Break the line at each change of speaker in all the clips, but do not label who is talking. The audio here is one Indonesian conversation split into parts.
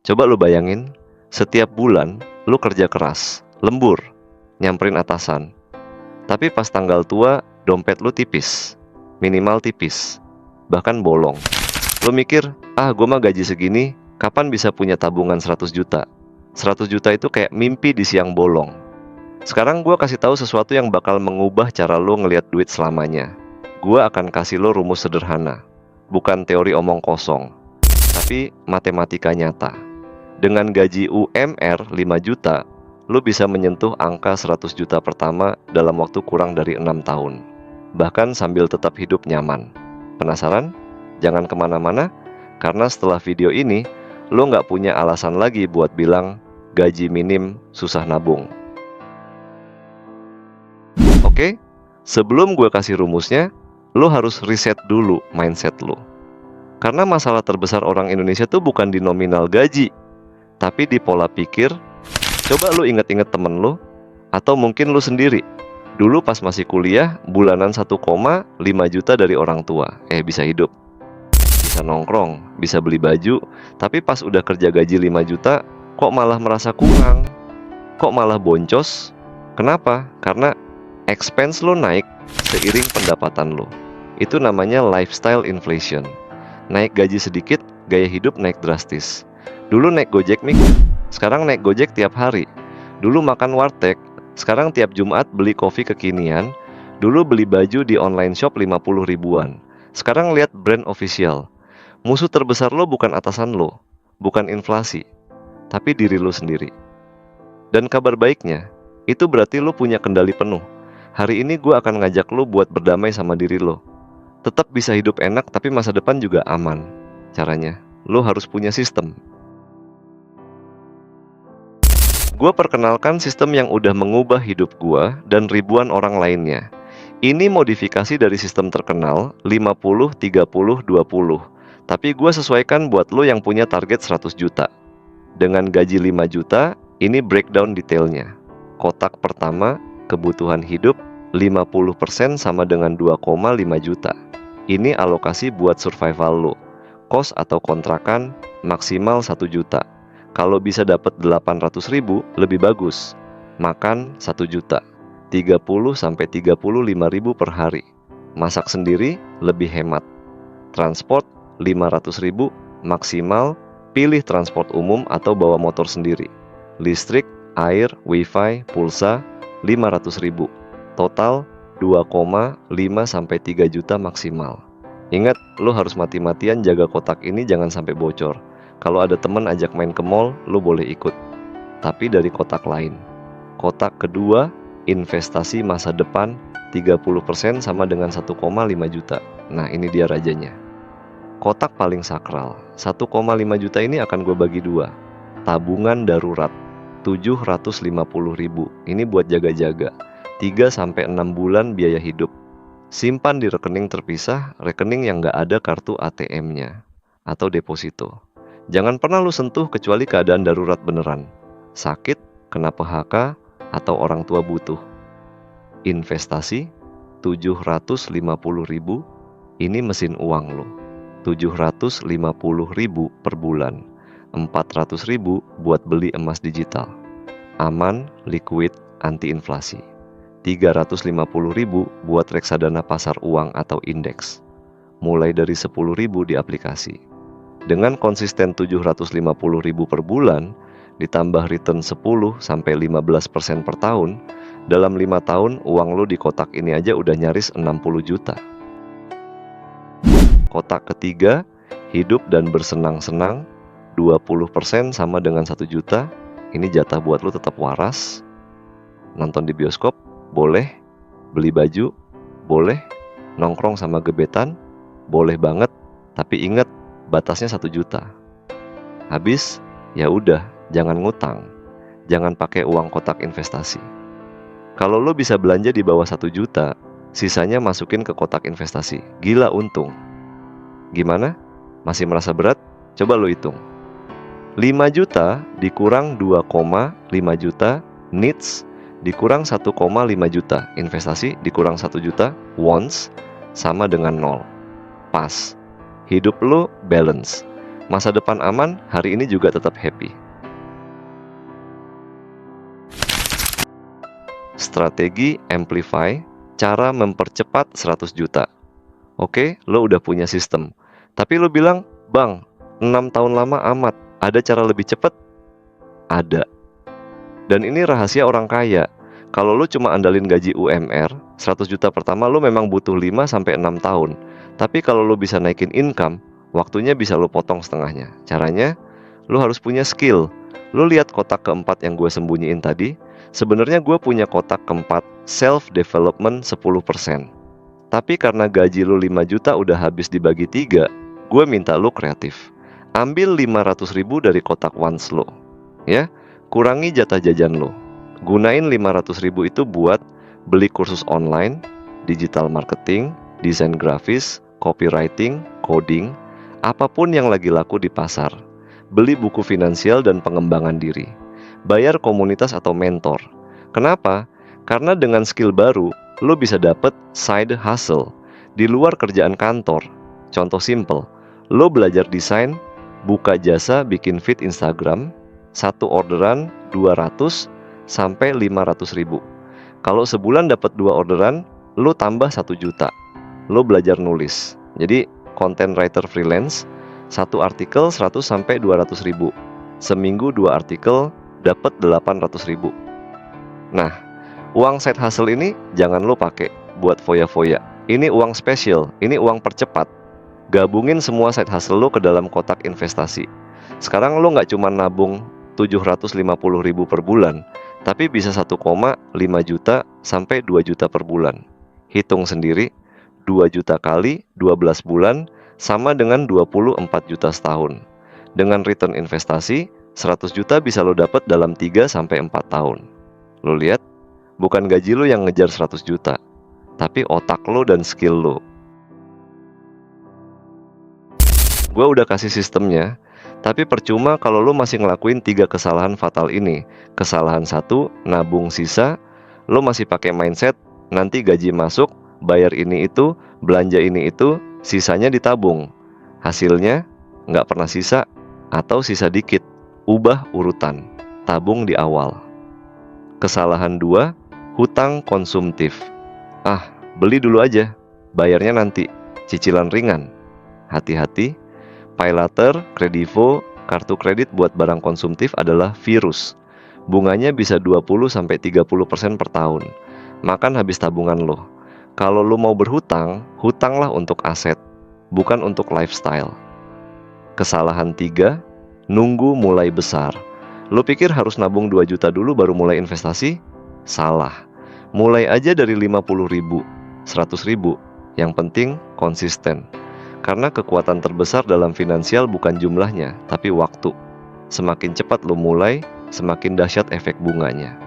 Coba lu bayangin, setiap bulan lu kerja keras, lembur, nyamperin atasan. Tapi pas tanggal tua, dompet lu tipis, minimal tipis, bahkan bolong. Lu mikir, gue mah gaji segini, kapan bisa punya tabungan 100 juta? 100 juta itu kayak mimpi di siang bolong. Sekarang gue kasih tahu sesuatu yang bakal mengubah cara lu ngelihat duit selamanya. Gue akan kasih lu rumus sederhana, bukan teori omong kosong, tapi matematika nyata. Dengan gaji UMR 5 juta, lu bisa menyentuh angka 100 juta pertama dalam waktu kurang dari 6 tahun. Bahkan sambil tetap hidup nyaman. Penasaran? Jangan kemana-mana, karena setelah video ini, lu nggak punya alasan lagi buat bilang gaji minim susah nabung. Oke, sebelum gue kasih rumusnya, lu harus reset dulu mindset lu. Karena masalah terbesar orang Indonesia tuh bukan di nominal gaji, tapi di pola pikir. Coba lu inget-inget temen lu, atau mungkin lu sendiri. Dulu pas masih kuliah, bulanan 1,5 juta dari orang tua. Bisa hidup, bisa nongkrong, bisa beli baju. Tapi pas udah kerja gaji 5 juta, kok malah merasa kurang? Kok malah boncos? Kenapa? Karena expense lo naik seiring pendapatan lo. Itu namanya lifestyle inflation. Naik gaji sedikit, gaya hidup naik drastis. Dulu naik Gojek nih, sekarang naik Gojek tiap hari. Dulu makan warteg, sekarang tiap Jumat beli kopi kekinian. Dulu beli baju di online shop 50 ribuan. Sekarang lihat brand official. Musuh terbesar lo bukan atasan lo, bukan inflasi, tapi diri lo sendiri. Dan kabar baiknya, itu berarti lo punya kendali penuh. Hari ini gue akan ngajak lo buat berdamai sama diri lo. Tetap bisa hidup enak, tapi masa depan juga aman. Caranya, lo harus punya sistem. Gue perkenalkan sistem yang udah mengubah hidup gue dan ribuan orang lainnya. Ini modifikasi dari sistem terkenal 50, 30, 20. Tapi gue sesuaikan buat lo yang punya target 100 juta. Dengan gaji 5 juta, ini breakdown detailnya. Kotak pertama, kebutuhan hidup, 50% sama dengan 2,5 juta. Ini alokasi buat survival lo. Kos atau kontrakan, maksimal 1 juta. Kalau bisa dapat 800 ribu, lebih bagus. Makan 1 juta, 30-35 ribu per hari. Masak sendiri, lebih hemat. Transport, 500 ribu, maksimal. Pilih transport umum atau bawa motor sendiri. Listrik, air, wifi, pulsa, 500 ribu. Total, 2,5-3 juta maksimal. Ingat, lo harus mati-matian jaga kotak ini jangan sampai bocor. Kalau ada temen ajak main ke mall, lo boleh ikut. Tapi dari kotak lain. Kotak kedua, investasi masa depan, 30% sama dengan 1,5 juta. Nah, ini dia rajanya. Kotak paling sakral, 1,5 juta ini akan gue bagi dua. Tabungan darurat, 750 ribu. Ini buat jaga-jaga, 3-6 bulan biaya hidup. Simpan di rekening terpisah, rekening yang gak ada kartu ATM-nya atau deposito. Jangan pernah lu sentuh kecuali keadaan darurat beneran. Sakit, kena PHK, atau orang tua butuh. Investasi, 750 ribu. Ini mesin uang lo. 750 ribu per bulan. 400 ribu buat beli emas digital. Aman, liquid, anti inflasi. 350 ribu buat reksadana pasar uang atau indeks. Mulai dari 10 ribu di aplikasi. Dengan konsisten 750 ribu per bulan, ditambah return 10-15% per tahun, dalam 5 tahun uang lo di kotak ini aja udah nyaris 60 juta. Kotak ketiga, hidup dan bersenang-senang, 20% sama dengan 1 juta. Ini jatah buat lo tetap waras. Nonton di bioskop, boleh. Beli baju, boleh. Nongkrong sama gebetan, boleh banget. Tapi ingat, batasnya 1 juta. Habis, ya udah, jangan ngutang. Jangan pakai uang kotak investasi. Kalau lo bisa belanja di bawah 1 juta, sisanya masukin ke kotak investasi. Gila untung. Gimana? Masih merasa berat? Coba lo hitung. 5 juta dikurang 2,5 juta needs dikurang 1,5 juta investasi dikurang 1 juta wants sama dengan 0. Pas. Hidup lo balance. Masa depan aman, hari ini juga tetap happy. Strategi Amplify, cara mempercepat 100 juta. Oke, lo udah punya sistem. Tapi lo bilang, "Bang, 6 tahun lama amat, ada cara lebih cepat?" Ada. Dan ini rahasia orang kaya. Kalau lo cuma andalin gaji UMR, 100 juta pertama lo memang butuh 5-6 tahun. Tapi kalau lo bisa naikin income, waktunya bisa lo potong setengahnya. Caranya, lo harus punya skill. Lo lihat kotak keempat yang gue sembunyiin tadi. Sebenarnya gue punya kotak keempat, self-development 10%. Tapi karena gaji lo 5 juta udah habis dibagi 3, gue minta lo kreatif. Ambil 500 ribu dari kotak wants lo. Ya, kurangi jatah jajan lo. Gunain 500 ribu itu buat beli kursus online, digital marketing, desain grafis, copywriting, coding, apapun yang lagi laku di pasar. Beli buku finansial dan pengembangan diri. Bayar komunitas atau mentor. Kenapa? Karena dengan skill baru, lo bisa dapet side hustle di luar kerjaan kantor. Contoh simple, lo belajar desain, buka jasa bikin feed Instagram, satu orderan 200 sampai 500 ribu. Kalau sebulan dapat 2 orderan, lo tambah 1 juta. Lo belajar nulis. Jadi content writer freelance, satu artikel 100 sampai 200 ribu. Seminggu 2 artikel dapat 800 ribu. Nah, uang side hustle ini jangan lo pakai buat foya-foya. Ini uang spesial, ini uang percepat. Gabungin semua side hustle lo ke dalam kotak investasi. Sekarang lo nggak cuma nabung 750 ribu per bulan, tapi bisa 1,5 juta sampai 2 juta per bulan. Hitung sendiri, 2 juta kali 12 bulan sama dengan 24 juta setahun. Dengan return investasi, 100 juta bisa lo dapat dalam 3 sampai 4 tahun. Lo lihat? Bukan gaji lo yang ngejar 100 juta, tapi otak lo dan skill lo. Gue udah kasih sistemnya, tapi percuma kalau lo masih ngelakuin 3 kesalahan fatal ini. Kesalahan 1, nabung sisa. Lo masih pakai mindset, nanti gaji masuk, bayar ini itu, belanja ini itu, sisanya ditabung. Hasilnya, nggak pernah sisa, atau sisa dikit. Ubah urutan, tabung di awal. Kesalahan 2, hutang konsumtif. Beli dulu aja, bayarnya nanti, cicilan ringan. Hati-hati, PayLater, Kredivo, kartu kredit buat barang konsumtif adalah virus. Bunganya bisa 20-30% per tahun. Makan habis tabungan lo. Kalau lo mau berhutang, hutanglah untuk aset, bukan untuk lifestyle. Kesalahan 3, nunggu mulai besar. Lo pikir harus nabung 2 juta dulu baru mulai investasi? Salah. Mulai aja dari 50 ribu, 100 ribu. Yang penting konsisten. Karena kekuatan terbesar dalam finansial bukan jumlahnya, tapi waktu. Semakin cepat lo mulai, semakin dahsyat efek bunganya.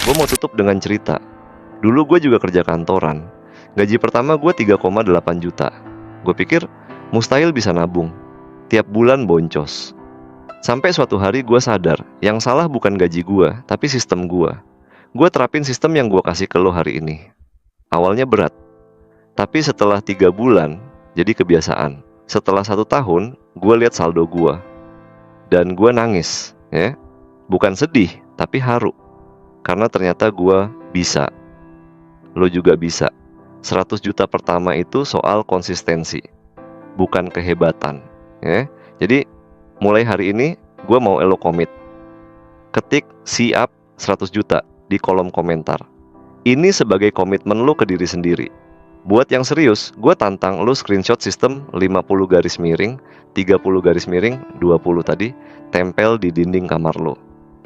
Gue mau tutup dengan cerita. Dulu gue juga kerja kantoran. Gaji pertama gue 3,8 juta. Gue pikir mustahil bisa nabung. Tiap bulan boncos. Sampai suatu hari gue sadar, yang salah bukan gaji gue, tapi sistem gue. Gue terapin sistem yang gue kasih ke lo hari ini. Awalnya berat, tapi setelah 3 bulan, jadi kebiasaan. Setelah 1 tahun, gue lihat saldo gue. Dan gue nangis, ya. Bukan sedih, tapi haru. Karena ternyata gue bisa. Lo juga bisa. 100 juta pertama itu soal konsistensi, bukan kehebatan, ya. Jadi mulai hari ini gue mau lo komit. Ketik siap 100 juta di kolom komentar. Ini sebagai komitmen lo ke diri sendiri. Buat yang serius, gue tantang lo screenshot sistem 50 garis miring, 30 garis miring, 20 tadi, tempel di dinding kamar lo.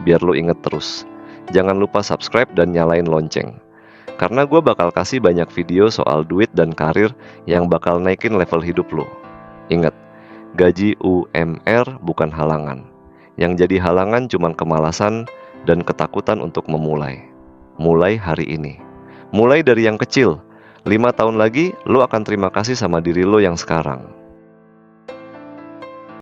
Biar lo inget terus. Jangan lupa subscribe dan nyalain lonceng. Karena gue bakal kasih banyak video soal duit dan karir yang bakal naikin level hidup lo. Ingat, gaji UMR bukan halangan. Yang jadi halangan cuma kemalasan dan ketakutan untuk memulai. Mulai hari ini. Mulai dari yang kecil. 5 tahun lagi, lo akan terima kasih sama diri lo yang sekarang.